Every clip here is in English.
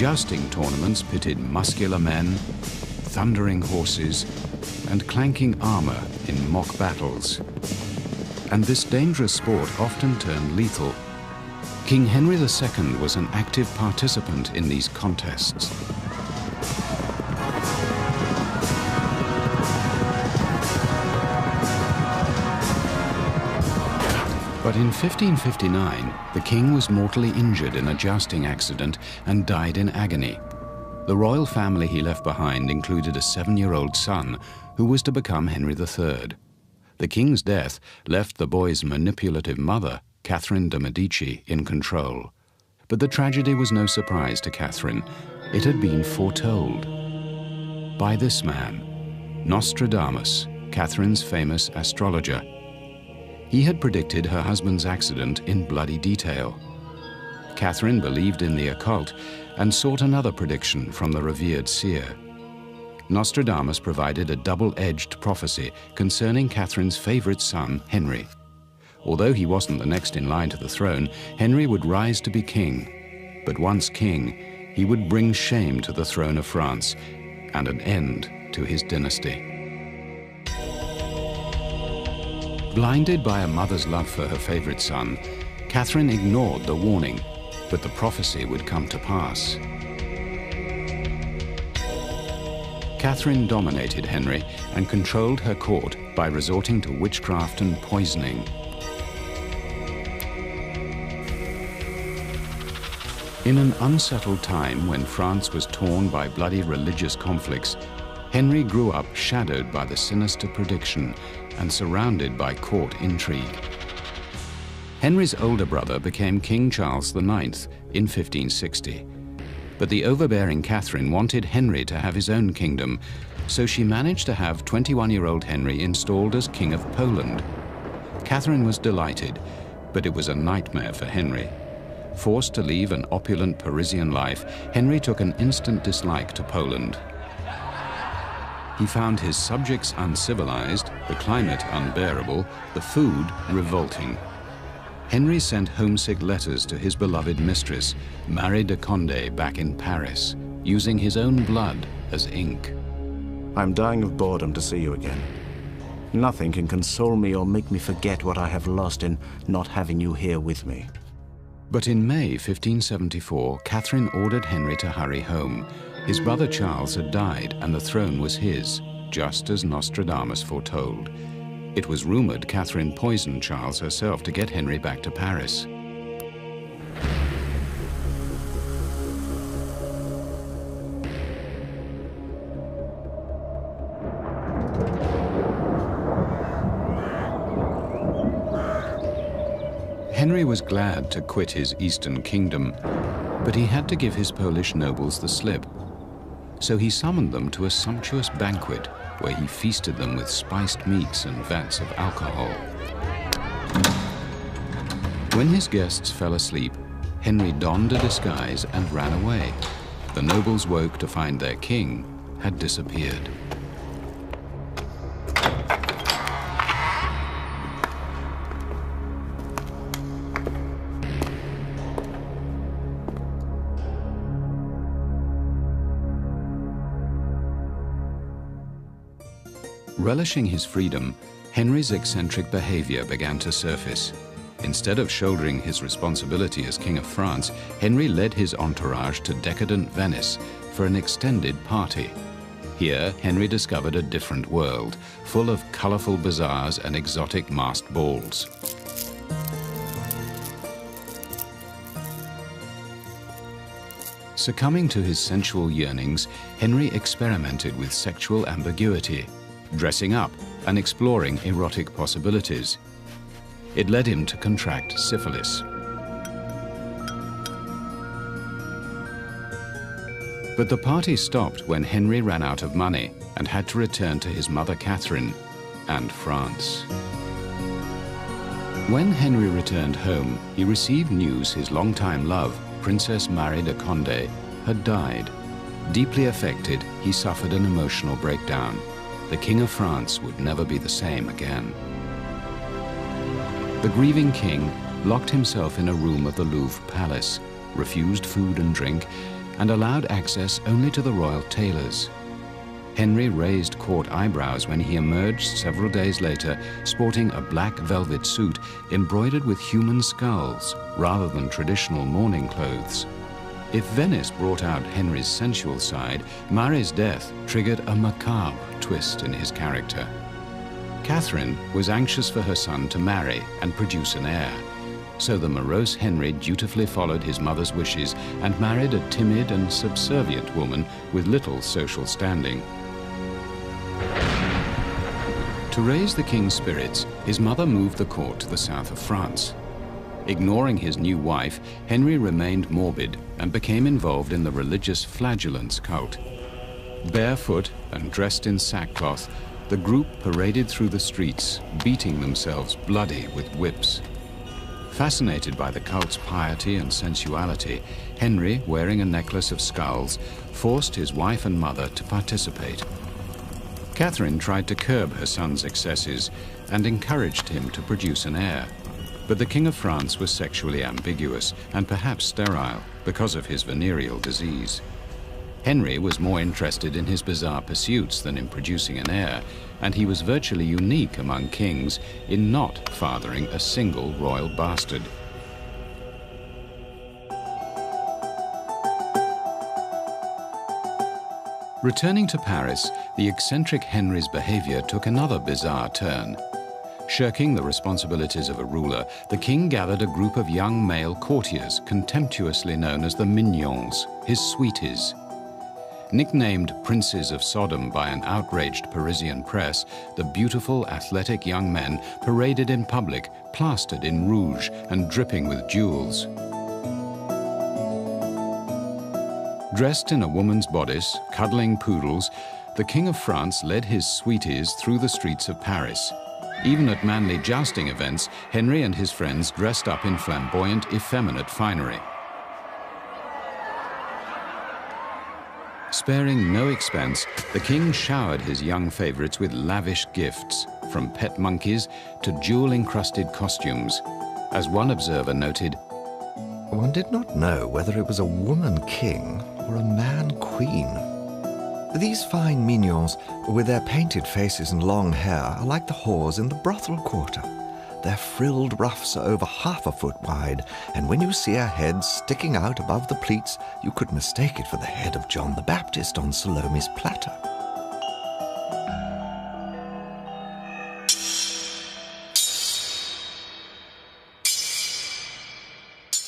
Jousting tournaments pitted muscular men, thundering horses, and clanking armor in mock battles. And this dangerous sport often turned lethal. King Henry II was an active participant in these contests. But in 1559, the king was mortally injured in a jousting accident and died in agony. The royal family he left behind included a 7-year-old son who was to become Henry III. The king's death left the boy's manipulative mother, Catherine de' Medici, in control. But the tragedy was no surprise to Catherine. It had been foretold by this man, Nostradamus, Catherine's famous astrologer. He had predicted her husband's accident in bloody detail. Catherine believed in the occult and sought another prediction from the revered seer. Nostradamus provided a double-edged prophecy concerning Catherine's favorite son, Henry. Although he wasn't the next in line to the throne, Henry would rise to be king. But once king, he would bring shame to the throne of France and an end to his dynasty. Blinded by a mother's love for her favorite son, Catherine ignored the warning, but the prophecy would come to pass. Catherine dominated Henry and controlled her court by resorting to witchcraft and poisoning. In an unsettled time when France was torn by bloody religious conflicts, Henry grew up shadowed by the sinister prediction and surrounded by court intrigue. Henry's older brother became King Charles IX in 1560. But the overbearing Catherine wanted Henry to have his own kingdom, so she managed to have 21-year-old Henry installed as King of Poland. Catherine was delighted, but it was a nightmare for Henry. Forced to leave an opulent Parisian life, Henry took an instant dislike to Poland. He found his subjects uncivilized, the climate unbearable, the food revolting. Henry sent homesick letters to his beloved mistress, Marie de Condé, back in Paris, using his own blood as ink. I'm dying of boredom to see you again. Nothing can console me or make me forget what I have lost in not having you here with me. But in May 1574, Catherine ordered Henry to hurry home. His brother Charles had died and the throne was his, just as Nostradamus foretold. It was rumored Catherine poisoned Charles herself to get Henry back to Paris. Henry was glad to quit his eastern kingdom, but he had to give his Polish nobles the slip. So he summoned them to a sumptuous banquet where he feasted them with spiced meats and vats of alcohol. When his guests fell asleep, Henry donned a disguise and ran away. The nobles woke to find their king had disappeared. Relishing his freedom, Henry's eccentric behavior began to surface. Instead of shouldering his responsibility as King of France, Henry led his entourage to decadent Venice for an extended party. Here, Henry discovered a different world, full of colorful bazaars and exotic masked balls. Succumbing to his sensual yearnings, Henry experimented with sexual ambiguity, dressing up and exploring erotic possibilities. It led him to contract syphilis. But the party stopped when Henry ran out of money and had to return to his mother Catherine and France. When Henry returned home, he received news his longtime love, Princess Marie de Condé, had died. Deeply affected, he suffered an emotional breakdown. The King of France would never be the same again. The grieving king locked himself in a room of the Louvre Palace, refused food and drink, and allowed access only to the royal tailors. Henry raised court eyebrows when he emerged several days later sporting a black velvet suit embroidered with human skulls rather than traditional mourning clothes. If Venice brought out Henry's sensual side, Mary's death triggered a macabre twist in his character. Catherine was anxious for her son to marry and produce an heir, so the morose Henry dutifully followed his mother's wishes and married a timid and subservient woman with little social standing. To raise the king's spirits, his mother moved the court to the south of France. Ignoring his new wife, Henry remained morbid and became involved in the religious flagellants cult. Barefoot and dressed in sackcloth, the group paraded through the streets, beating themselves bloody with whips. Fascinated by the cult's piety and sensuality, Henry, wearing a necklace of skulls, forced his wife and mother to participate. Catherine tried to curb her son's excesses and encouraged him to produce an heir. But the King of France was sexually ambiguous and perhaps sterile because of his venereal disease. Henry was more interested in his bizarre pursuits than in producing an heir, and he was virtually unique among kings in not fathering a single royal bastard. Returning to Paris, the eccentric Henry's behavior took another bizarre turn. Shirking the responsibilities of a ruler, the king gathered a group of young male courtiers, contemptuously known as the Mignons, his sweeties. Nicknamed Princes of Sodom by an outraged Parisian press, the beautiful, athletic young men paraded in public, plastered in rouge and dripping with jewels. Dressed in a woman's bodice, cuddling poodles, the King of France led his sweeties through the streets of Paris. Even at manly jousting events, Henry and his friends dressed up in flamboyant, effeminate finery. Sparing no expense, the king showered his young favorites with lavish gifts, from pet monkeys to jewel-encrusted costumes. As one observer noted, "One did not know whether it was a woman king or a man queen. These fine mignons, with their painted faces and long hair, are like the whores in the brothel quarter. Their frilled ruffs are over half a foot wide, and when you see a head sticking out above the pleats, you could mistake it for the head of John the Baptist on Salome's platter."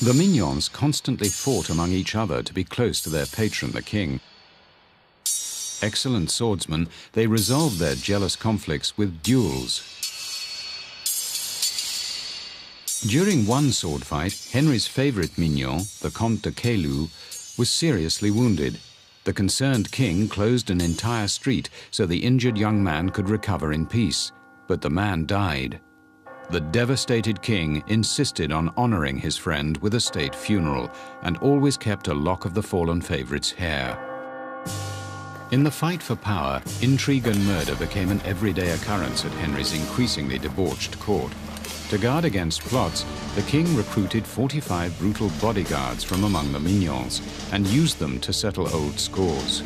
the Mignons constantly fought among each other to be close to their patron, the king. Excellent swordsmen, they resolved their jealous conflicts with duels. During one sword fight, Henry's favorite mignon, the Comte de Caylus, was seriously wounded. The concerned king closed an entire street so the injured young man could recover in peace, but the man died. The devastated king insisted on honoring his friend with a state funeral and always kept a lock of the fallen favorite's hair. In the fight for power, intrigue and murder became an everyday occurrence at Henry's increasingly debauched court. To guard against plots, the king recruited 45 brutal bodyguards from among the Mignons and used them to settle old scores.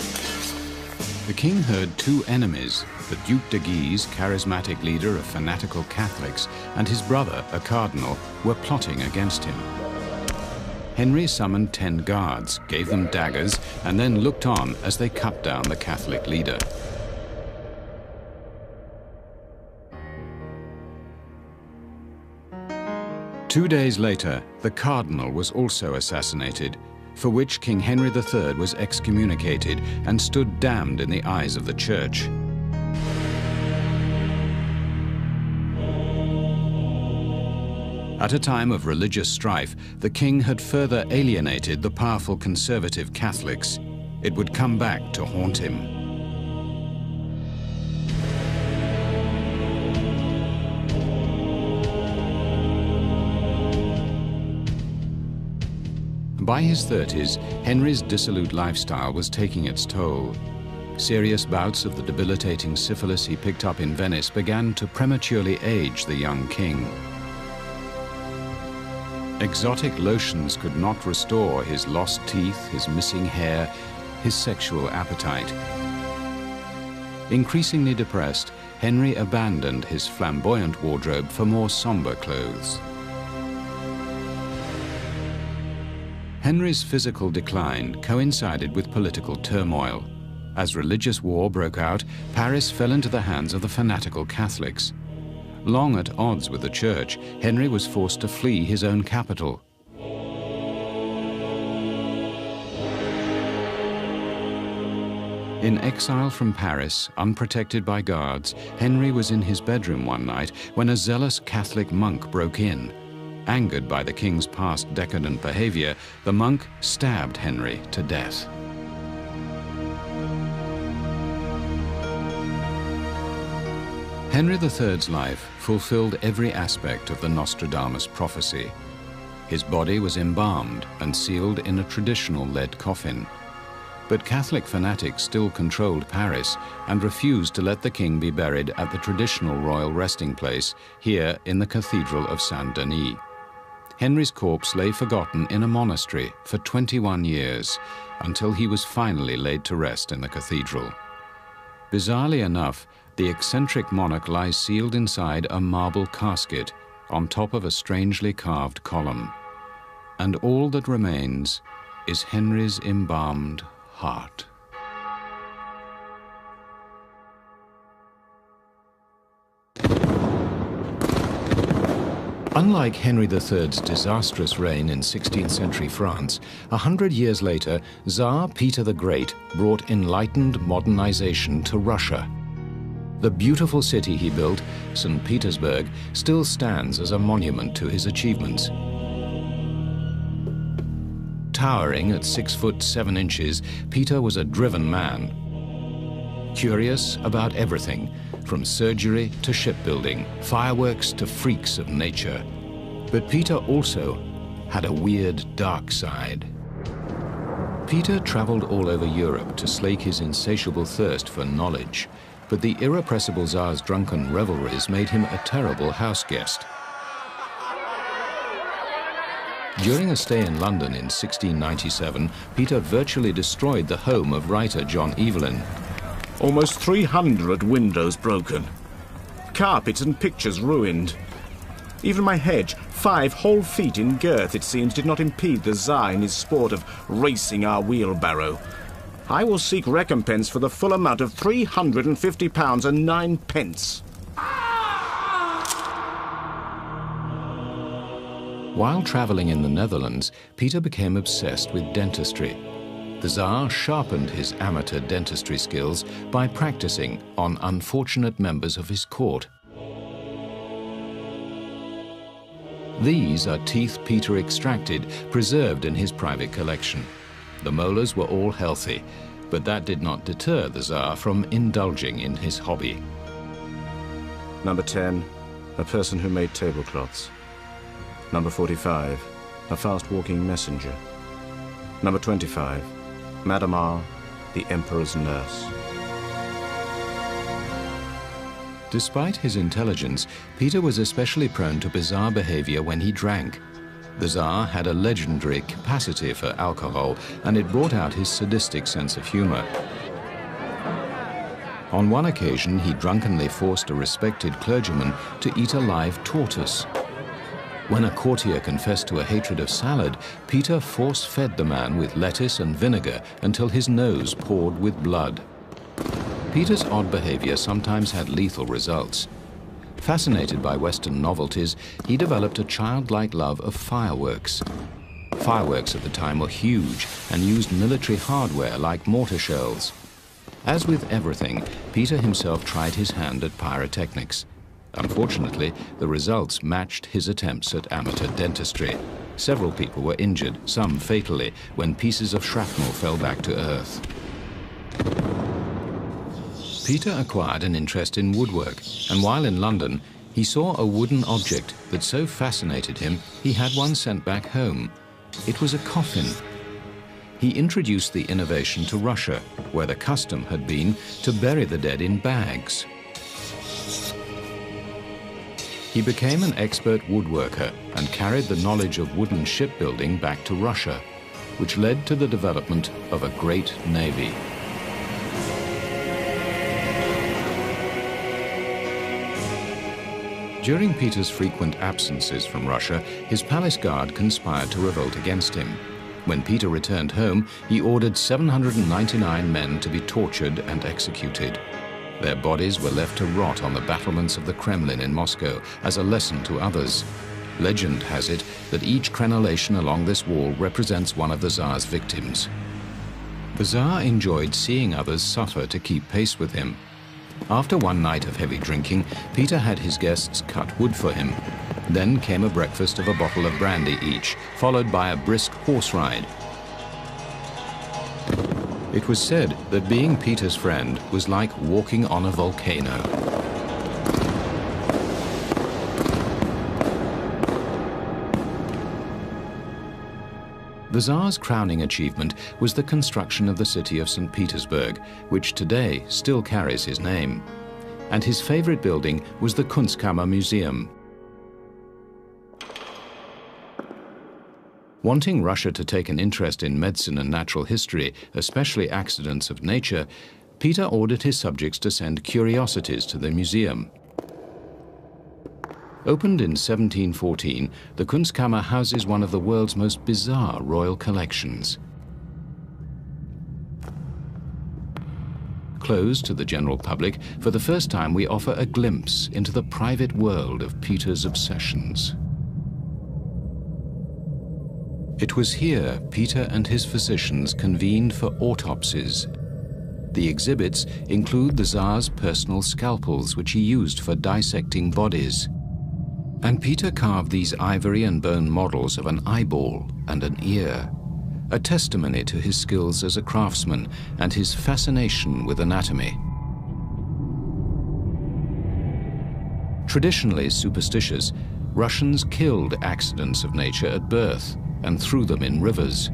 The king heard two enemies, the Duc de Guise, charismatic leader of fanatical Catholics, and his brother, a cardinal, were plotting against him. Henry summoned 10 guards, gave them daggers, and then looked on as they cut down the Catholic leader. Two days later, the cardinal was also assassinated, for which King Henry III was excommunicated and stood damned in the eyes of the church. At a time of religious strife, the king had further alienated the powerful conservative Catholics. It would come back to haunt him. By his 30s, Henry's dissolute lifestyle was taking its toll. Serious bouts of the debilitating syphilis he picked up in Venice began to prematurely age the young king. Exotic lotions could not restore his lost teeth, his missing hair, his sexual appetite. Increasingly depressed, Henry abandoned his flamboyant wardrobe for more somber clothes. Henry's physical decline coincided with political turmoil. As religious war broke out, Paris fell into the hands of the fanatical Catholics. Long at odds with the Church, Henry was forced to flee his own capital. In exile from Paris, unprotected by guards, Henry was in his bedroom one night when a zealous Catholic monk broke in. Angered by the king's past decadent behavior, the monk stabbed Henry to death. Henry III's life fulfilled every aspect of the Nostradamus prophecy. His body was embalmed and sealed in a traditional lead coffin. But Catholic fanatics still controlled Paris and refused to let the king be buried at the traditional royal resting place here in the Cathedral of Saint-Denis. Henry's corpse lay forgotten in a monastery for 21 years until he was finally laid to rest in the cathedral. Bizarrely enough, the eccentric monarch lies sealed inside a marble casket on top of a strangely carved column. And all that remains is Henry's embalmed heart. Unlike Henry III's disastrous reign in 16th century France, 100 years later, Tsar Peter the Great brought enlightened modernization to Russia. The beautiful city he built, St. Petersburg, still stands as a monument to his achievements. Towering at 6'7". Peter was a driven man. Curious about everything, from surgery to shipbuilding, fireworks to freaks of nature. But Peter also had a weird, dark side. Peter traveled all over Europe to slake his insatiable thirst for knowledge, but the irrepressible Tsar's drunken revelries made him a terrible house guest. During a stay in London in 1697, Peter virtually destroyed the home of writer John Evelyn. Almost 300 windows broken. Carpets and pictures ruined. Even my hedge, 5 whole feet in girth, it seems, did not impede the Tsar in his sport of racing our wheelbarrow. I will seek recompense for the full amount of £350 and 9 pence. While traveling in the Netherlands, Peter became obsessed with dentistry. The Tsar sharpened his amateur dentistry skills by practicing on unfortunate members of his court. These are teeth Peter extracted, preserved in his private collection. The molars were all healthy, but that did not deter the Tsar from indulging in his hobby. Number 10, a person who made tablecloths. Number 45, a fast-walking messenger. Number 25, Madame R, the Emperor's nurse. Despite his intelligence, Peter was especially prone to bizarre behavior when he drank. The Tsar had a legendary capacity for alcohol, and it brought out his sadistic sense of humor. On one occasion, he drunkenly forced a respected clergyman to eat a live tortoise. When a courtier confessed to a hatred of salad, Peter force-fed the man with lettuce and vinegar until his nose poured with blood. Peter's odd behavior sometimes had lethal results. Fascinated by Western novelties, he developed a childlike love of fireworks. Fireworks at the time were huge and used military hardware like mortar shells. As with everything, Peter himself tried his hand at pyrotechnics. Unfortunately, the results matched his attempts at amateur dentistry. Several people were injured, some fatally, when pieces of shrapnel fell back to earth. Peter acquired an interest in woodwork, and while in London, he saw a wooden object that so fascinated him, he had one sent back home. It was a coffin. He introduced the innovation to Russia, where the custom had been to bury the dead in bags. He became an expert woodworker and carried the knowledge of wooden shipbuilding back to Russia, which led to the development of a great navy. During Peter's frequent absences from Russia, his palace guard conspired to revolt against him. When Peter returned home, he ordered 799 men to be tortured and executed. Their bodies were left to rot on the battlements of the Kremlin in Moscow as a lesson to others. Legend has it that each crenellation along this wall represents one of the Tsar's victims. The Tsar enjoyed seeing others suffer to keep pace with him. After one night of heavy drinking, Peter had his guests cut wood for him. Then came a breakfast of a bottle of brandy each, followed by a brisk horse ride. It was said that being Peter's friend was like walking on a volcano. The Tsar's crowning achievement was the construction of the city of St. Petersburg, which today still carries his name. And his favorite building was the Kunstkammer Museum. Wanting Russia to take an interest in medicine and natural history, especially accidents of nature, Peter ordered his subjects to send curiosities to the museum. Opened in 1714, the Kunstkammer houses one of the world's most bizarre royal collections. Closed to the general public, for the first time we offer a glimpse into the private world of Peter's obsessions. It was here Peter and his physicians convened for autopsies. The exhibits include the Tsar's personal scalpels, which he used for dissecting bodies. And Peter carved these ivory and bone models of an eyeball and an ear, a testimony to his skills as a craftsman and his fascination with anatomy. Traditionally superstitious, Russians killed accidents of nature at birth and threw them in rivers.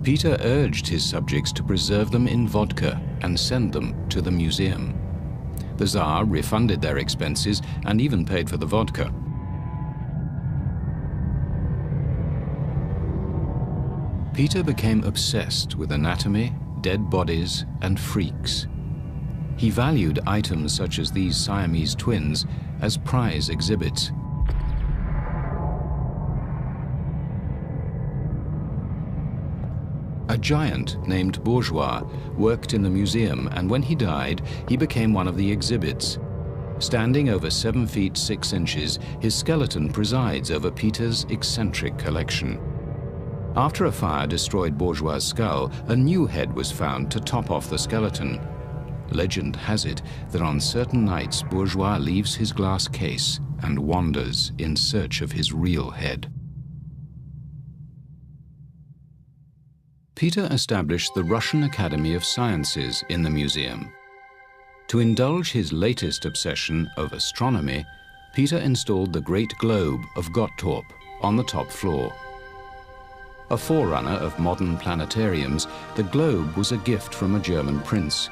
Peter urged his subjects to preserve them in vodka and send them to the museum. The Tsar refunded their expenses and even paid for the vodka. Peter became obsessed with anatomy, dead bodies, and freaks. He valued items such as these Siamese twins as prize exhibits. A giant named Bourgeois worked in the museum, and when he died, he became one of the exhibits. Standing over 7 feet 6 inches, his skeleton presides over Peter's eccentric collection. After a fire destroyed Bourgeois' skull, a new head was found to top off the skeleton. Legend has it that on certain nights, Bourgeois leaves his glass case and wanders in search of his real head. Peter established the Russian Academy of Sciences in the museum. To indulge his latest obsession of astronomy, Peter installed the great globe of Gottorp on the top floor. A forerunner of modern planetariums, the globe was a gift from a German prince.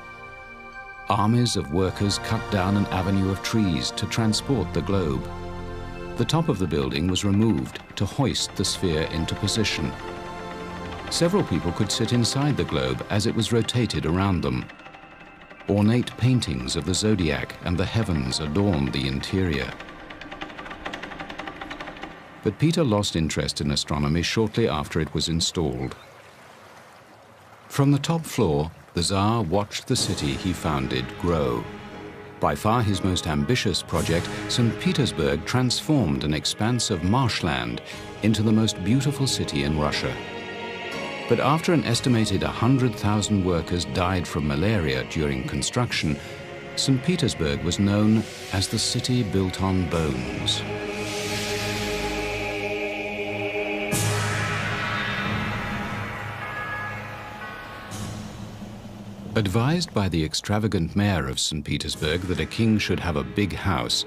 Armies of workers cut down an avenue of trees to transport the globe. The top of the building was removed to hoist the sphere into position. Several people could sit inside the globe as it was rotated around them. Ornate paintings of the zodiac and the heavens adorned the interior. But Peter lost interest in astronomy shortly after it was installed. From the top floor, the Tsar watched the city he founded grow. By far his most ambitious project, St. Petersburg transformed an expanse of marshland into the most beautiful city in Russia. But after an estimated 100,000 workers died from malaria during construction, St. Petersburg was known as the city built on bones. Advised by the extravagant mayor of St. Petersburg that a king should have a big house,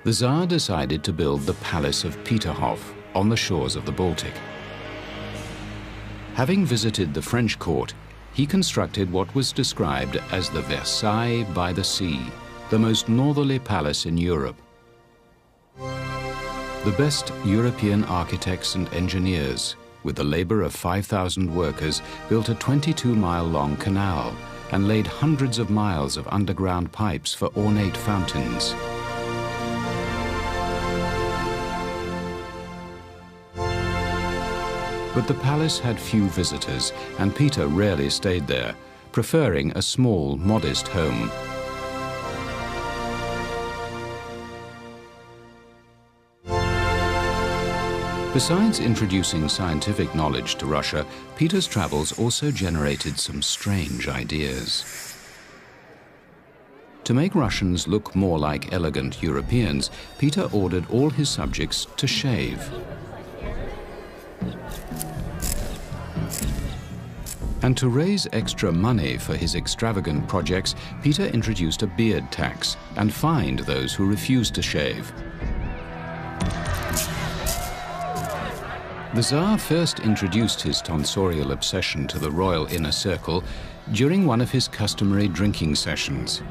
the Tsar decided to build the Palace of Peterhof on the shores of the Baltic. Having visited the French court, he constructed what was described as the Versailles by the sea, the most northerly palace in Europe. The best European architects and engineers, with the labor of 5,000 workers, built a 22-mile-long canal and laid hundreds of miles of underground pipes for ornate fountains. But the palace had few visitors, and Peter rarely stayed there, preferring a small, modest home. Besides introducing scientific knowledge to Russia, Peter's travels also generated some strange ideas. To make Russians look more like elegant Europeans, Peter ordered all his subjects to shave. And to raise extra money for his extravagant projects, Peter introduced a beard tax and fined those who refused to shave. The Tsar first introduced his tonsorial obsession to the royal inner circle during one of his customary drinking sessions.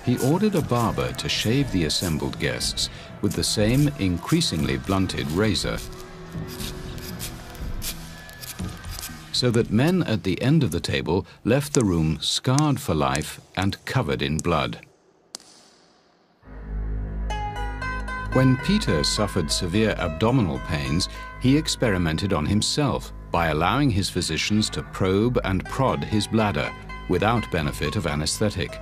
He ordered a barber to shave the assembled guests with the same increasingly blunted razor, so that men at the end of the table left the room scarred for life and covered in blood. When Peter suffered severe abdominal pains, he experimented on himself by allowing his physicians to probe and prod his bladder without benefit of anesthetic.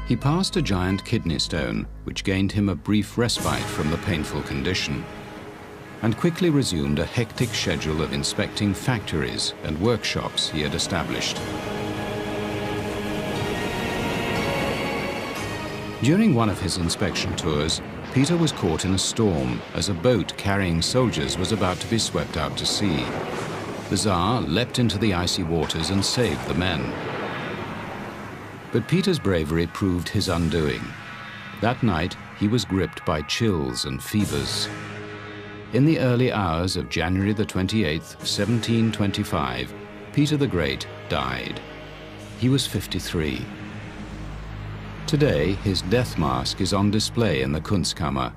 He passed a giant kidney stone, which gained him a brief respite from the painful condition, and quickly resumed a hectic schedule of inspecting factories and workshops he had established. During one of his inspection tours, Peter was caught in a storm as a boat carrying soldiers was about to be swept out to sea. The Tsar leapt into the icy waters and saved the men. But Peter's bravery proved his undoing. That night, he was gripped by chills and fevers. In the early hours of January the 28th, 1725, Peter the Great died. He was 53. Today, his death mask is on display in the Kunstkammer.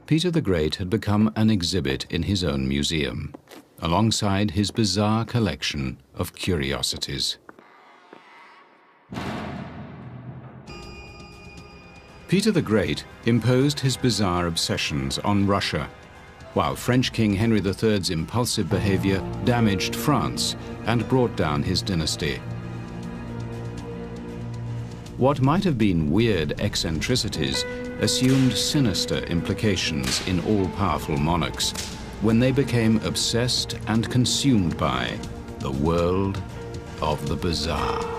Peter the Great had become an exhibit in his own museum, alongside his bizarre collection of curiosities. Peter the Great imposed his bizarre obsessions on Russia, while French King Henry III's impulsive behavior damaged France and brought down his dynasty. What might have been weird eccentricities assumed sinister implications in all-powerful monarchs when they became obsessed and consumed by the world of the bizarre.